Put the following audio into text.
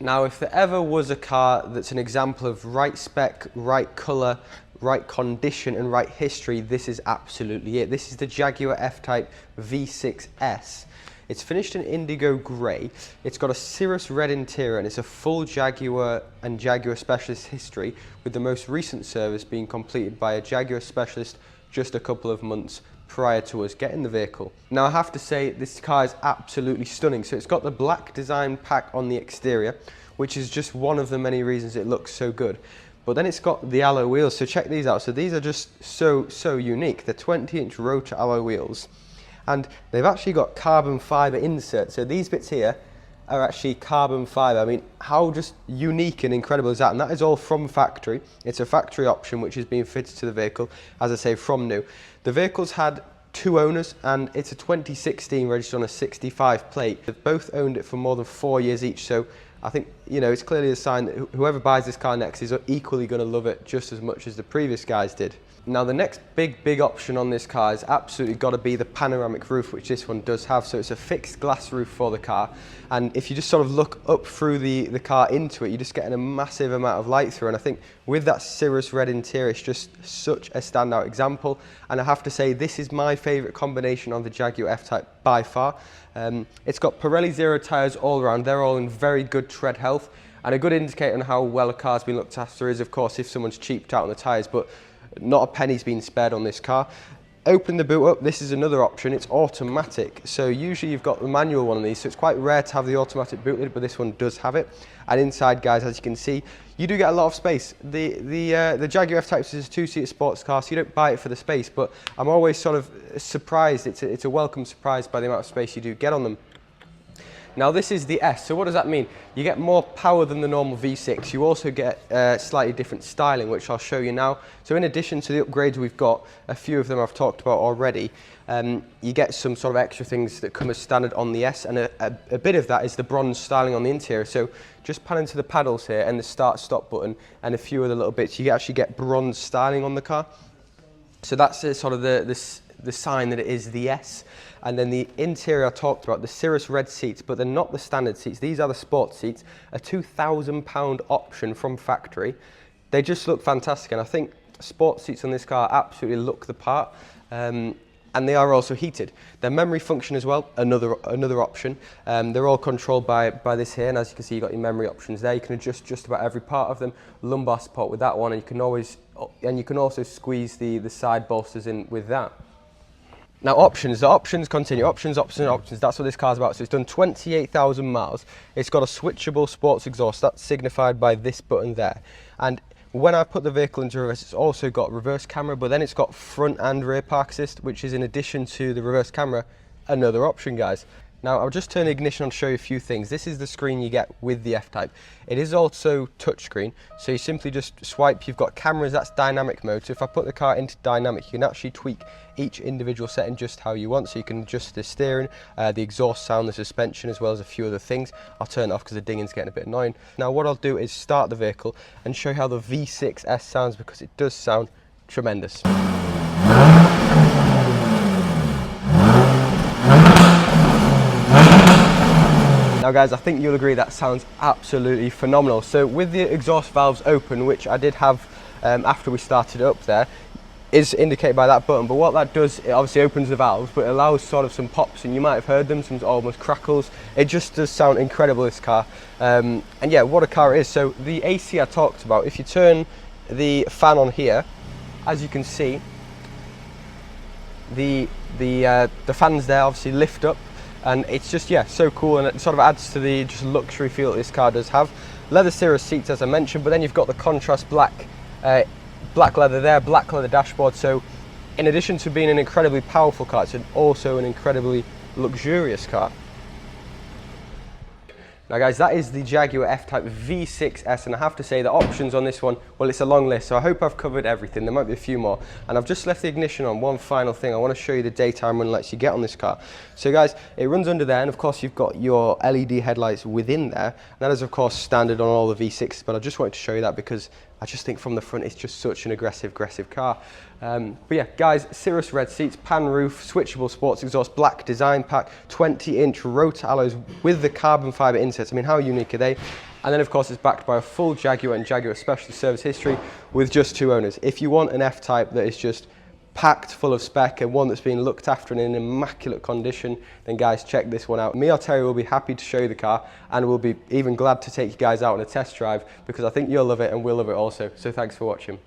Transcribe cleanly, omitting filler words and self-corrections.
Now, if there ever was a car that's an example of right spec, right colour, right condition and right history, this is absolutely it. This is the Jaguar F-Type V6S. It's finished in indigo grey. It's got a cirrus red interior and it's a full Jaguar and Jaguar specialist history, with the most recent service being completed by a Jaguar specialist just a couple of months prior to us getting the vehicle. Now, I have to say this car is absolutely stunning. So it's got the black design pack on the exterior, which is just one of the many reasons it looks so good. But then it's got the alloy wheels, so check these out. So these are just so unique. They're 20-inch rotor alloy wheels, and they've actually got carbon fibre inserts. So these bits here are actually carbon fibre. I mean, how just unique and incredible is that? And that is all from factory. It's a factory option which is being fitted to the vehicle, as I say, from new. The vehicle's had 2 owners and it's a 2016 registered on a 65 plate. They've both owned it for more than 4 years each, so I think, you know, it's clearly a sign that whoever buys this car next is equally going to love it just as much as the previous guys did. Now, the next big option on this car is absolutely got to be the panoramic roof, which this one does have. So it's a fixed glass roof for the car, and if you just sort of look up through the car into it, you're just getting a massive amount of light through. And I think with that cirrus red interior, it's just such a standout example. And I have to say, this is my favourite combination of the Jaguar F-Type by far. It's got Pirelli Zero tyres all around. They're all in very good tread health, and a good indicator on how well a car's been looked after is, of course, if someone's cheaped out on the tyres, but not a penny's been spared on this car. Open the boot up, this is another option. It's automatic, so usually you've got the manual one of these, so it's quite rare to have the automatic boot lid, but this one does have it. And inside, guys, as you can see, you do get a lot of space. The Jaguar F-Type is a 2-seater sports car, so you don't buy it for the space, but I'm always sort of surprised. It's a welcome surprise by the amount of space you do get on them. Now, this is the S, so what does that mean? You get more power than the normal V6. You also get slightly different styling, which I'll show you now. So in addition to the upgrades we've got, a few of them I've talked about already, you get some sort of extra things that come as standard on the S, and a bit of that is the bronze styling on the interior. So just pan into the paddles here and the start-stop button and a few other little bits, you actually get bronze styling on the car. So that's sort of the sign that it is the S. And then the interior I talked about, the cirrus red seats, but they're not the standard seats. These are the sports seats, a £2,000 option from factory. They just look fantastic, and I think sports seats on this car absolutely look the part. And they are also heated. They're memory function as well, another option. They're all controlled by this here, and as you can see, you've got your memory options there. You can adjust just about every part of them. Lumbar support with that one, and you can also squeeze the side bolsters in with that. Now, options, the options continue, options, that's what this car's about. So it's done 28,000 miles. It's got a switchable sports exhaust, that's signified by this button there. And when I put the vehicle into reverse, it's also got reverse camera, but then it's got front and rear park assist, which is, in addition to the reverse camera, another option, guys. Now, I'll just turn the ignition on to show you a few things. This is the screen you get with the F-Type. It is also touchscreen, so you simply just swipe. You've got cameras, that's dynamic mode. So if I put the car into dynamic, you can actually tweak each individual setting just how you want. So you can adjust the steering, the exhaust sound, the suspension, as well as a few other things. I'll turn it off because the dinging's getting a bit annoying. Now, what I'll do is start the vehicle and show you how the V6S sounds, because it does sound tremendous. Now, guys, I think you'll agree that sounds absolutely phenomenal. So with the exhaust valves open, which I did have after we started it up there, is indicated by that button. But what that does, it obviously opens the valves, but it allows sort of some pops, and you might have heard them, some almost crackles. It just does sound incredible, this car. And yeah, what a car it is. So the AC I talked about, if you turn the fan on here, as you can see, the fans there obviously lift up, and it's just, yeah, so cool, and it sort of adds to the just luxury feel that this car does have. Leather cirrus seats, as I mentioned, but then you've got the contrast black leather there, black leather dashboard. So in addition to being an incredibly powerful car, it's also an incredibly luxurious car. Now, guys, that is the Jaguar F-Type V6S, and I have to say the options on this one, well, it's a long list, so I hope I've covered everything. There might be a few more, and I've just left the ignition on. One final thing, I want to show you the daytime run lights you get on this car. So, guys, it runs under there, and of course you've got your LED headlights within there, and that is of course standard on all the V6s, but I just wanted to show you that because I just think from the front it's just such an aggressive car. But yeah, guys, cirrus red seats, pan roof, switchable sports exhaust, black design pack, 20-inch rotor alloys with the carbon fibre inserts. I mean, how unique are they? And then of course it's backed by a full Jaguar and Jaguar specialty service history with just 2 owners. If you want an F-Type that is just packed full of spec and one that's been looked after and in immaculate condition, then guys, check this one out. Me or Terry will be happy to show you the car, and we'll be even glad to take you guys out on a test drive, because I think you'll love it and we'll love it also. So thanks for watching.